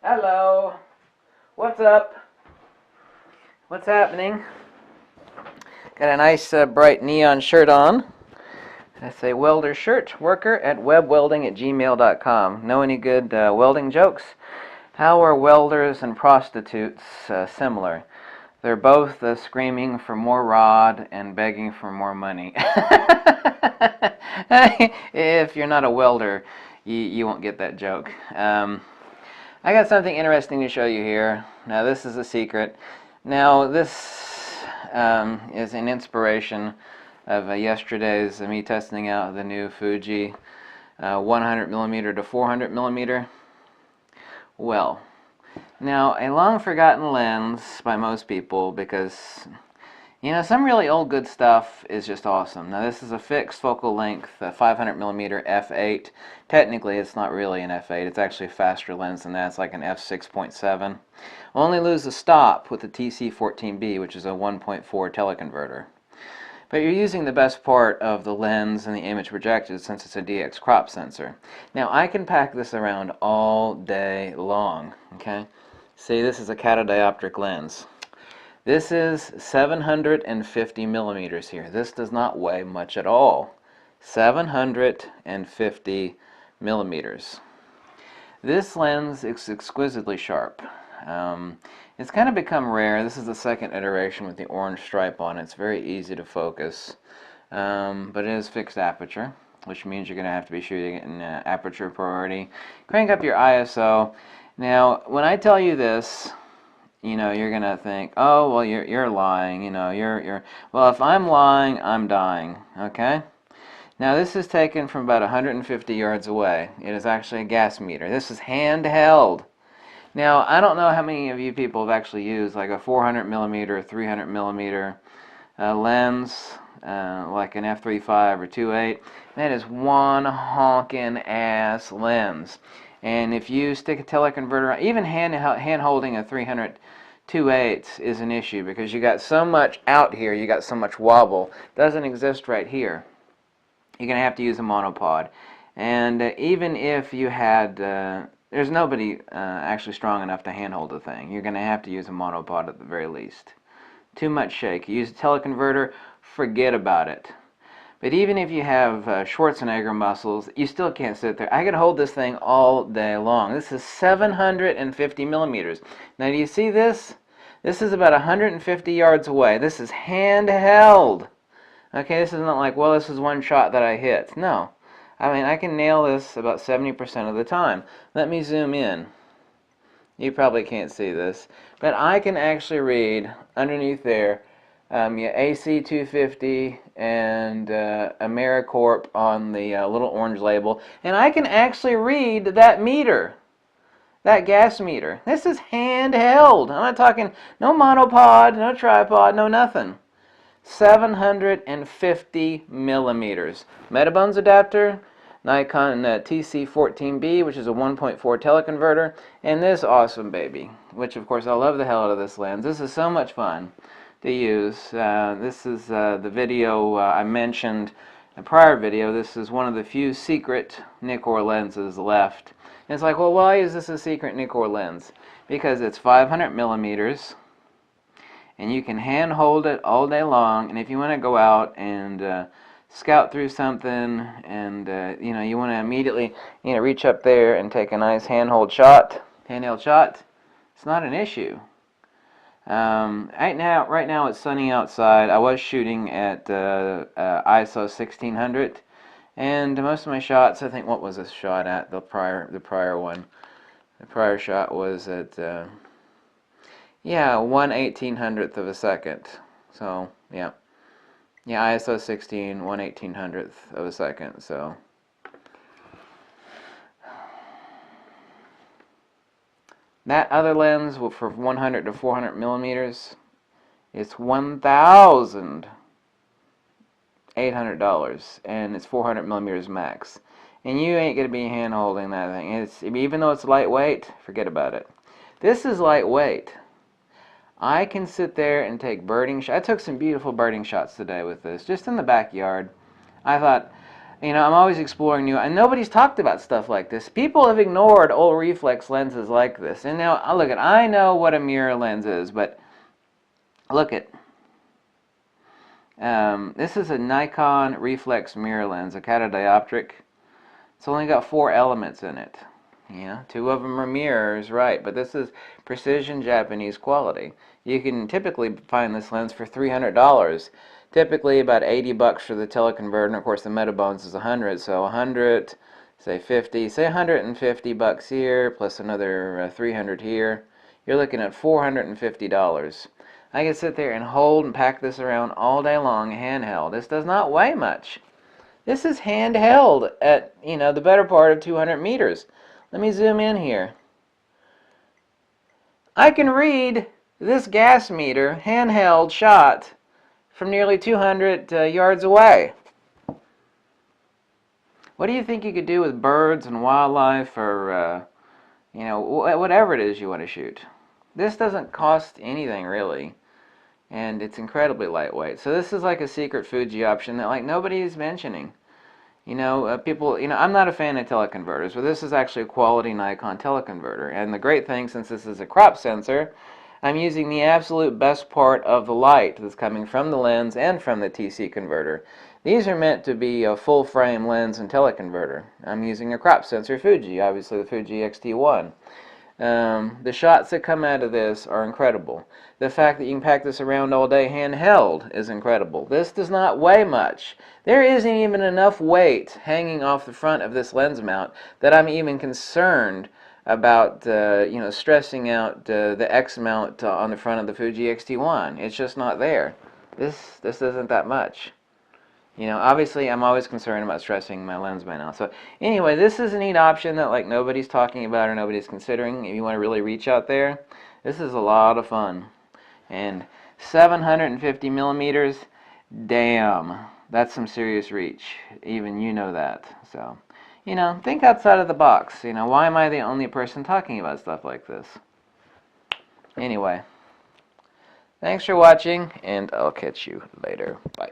Hello. What's up? What's happening? Got a nice bright neon shirt on. That's a welder shirt. Worker at webwelding@gmail.com. Know any good welding jokes? How are welders and prostitutes similar? They're both screaming for more rod and begging for more money. If you're not a welder, you won't get that joke. I got something interesting to show you here. Now this is a secret. Now this is an inspiration of yesterday's me testing out the new Fuji 100mm to 400mm. Well, now a long forgotten lens by most people because some really old good stuff is just awesome. Now this is a fixed focal length 500mm f8. Technically it's not really an f8, it's actually a faster lens than that. It's like an f6.7. Only lose the stop with the TC14B, which is a 1.4 teleconverter. But you're using the best part of the lens and the image projected since it's a DX crop sensor. Now I can pack this around all day long. Okay, see, this is a catadioptric lens. This is 750 millimeters here. This does not weigh much at all. 750 millimeters. This lens is exquisitely sharp. It's kind of become rare. This is the second iteration with the orange stripe on it. It's very easy to focus, but it is fixed aperture, which means you're going to have to be shooting it in aperture priority. Crank up your ISO. Now, when I tell you this, you're going to think, oh, well, you're lying. Well, if I'm lying, I'm dying. Okay? Now, this is taken from about 150 yards away. It is actually a gas meter. This is handheld. Now, I don't know how many of you people have actually used like a 400mm, 300mm lens, like an f3.5 or 2.8. That is one honking ass lens. And if you stick a teleconverter, even hand holding a 300 2.8 is an issue because you got so much out here, you got so much wobble. Doesn't exist right here. You're going to have to use a monopod. And even if you had, there's nobody actually strong enough to handhold the thing. You're going to have to use a monopod at the very least. Too much shake. You use a teleconverter, forget about it. But even if you have Schwarzenegger muscles, you still can't sit there. I could hold this thing all day long. This is 750 millimeters. Now, do you see this? This is about 150 yards away. This is handheld. Okay, this is not like, well, this is one shot that I hit. No. I mean, I can nail this about 70% of the time. Let me zoom in. You probably can't see this, but I can actually read underneath there your AC250 and AmeriCorp on the little orange label, and I can actually read that meter, that gas meter. This is handheld. I'm not talking no monopod, no tripod, no nothing. 750 millimeters. Metabones adapter, Nikon TC14B, which is a 1.4 teleconverter, and this awesome baby, which of course I love the hell out of this lens. This is so much fun to use. This is the video I mentioned in a prior video. This is one of the few secret Nikkor lenses left. And it's like, well, why is this a secret Nikkor lens? Because it's 500 millimeters, and you can hand hold it all day long. And if you want to go out and scout through something, and you want to immediately reach up there and take a nice handheld shot, it's not an issue. Right now it's sunny outside. I was shooting at ISO 1600, and most of my shots, I think, what was this shot at? The prior one. The prior shot was at 1/1800th of a second. So yeah, ISO 16, 1/1800th of a second. So. That other lens for 100 to 400 millimeters, it's $1,800, and it's 400 millimeters max. And you ain't gonna be hand holding that thing. Even though it's lightweight, forget about it. This is lightweight. I can sit there and take birding shots. I took some beautiful birding shots today with this, just in the backyard. I thought, You know, I'm always exploring new, and nobody's talked about stuff like this. People have ignored old reflex lenses like this. And now, look at, I know what a mirror lens is, but look at, this is a Nikon reflex mirror lens, a catadioptric. It's only got 4 elements in it. Yeah, 2 of them are mirrors, right, but this is precision Japanese quality. You can typically find this lens for $300. Typically about 80 bucks for the teleconverter, and of course the Metabones is 100, so 100, say 50, say 150 bucks here, plus another 300 here. You're looking at $450. I can sit there and hold and pack this around all day long, handheld. This does not weigh much. This is handheld at, you know, the better part of 200 meters. Let me zoom in here. I can read this gas meter, handheld shot, from nearly 200 yards away. What do you think you could do with birds and wildlife, or you know, whatever it is you want to shoot? This doesn't cost anything really, and it's incredibly lightweight. So this is like a secret Fuji option that like nobody's mentioning. You know, people, you know, I'm not a fan of teleconverters, but this is actually a quality Nikon teleconverter. And the great thing, since this is a crop sensor, I'm using the absolute best part of the light that's coming from the lens and from the TC converter. These are meant to be a full frame lens and teleconverter. I'm using a crop sensor Fuji, obviously the Fuji X-T1. The shots that come out of this are incredible. The fact that you can pack this around all day handheld is incredible. This does not weigh much. There isn't even enough weight hanging off the front of this lens mount that I'm even concerned about you know, stressing out the X mount on the front of the Fuji X-T1. It's just not there. This isn't that much. You know, obviously I'm always concerned about stressing my lens mount out. So anyway, this is a neat option that like nobody's talking about or nobody's considering. If you want to really reach out there, this is a lot of fun. And 750 millimeters, damn, that's some serious reach. Even you know that. So, you know, think outside of the box. You know, why am I the only person talking about stuff like this? Anyway, thanks for watching, and I'll catch you later. Bye.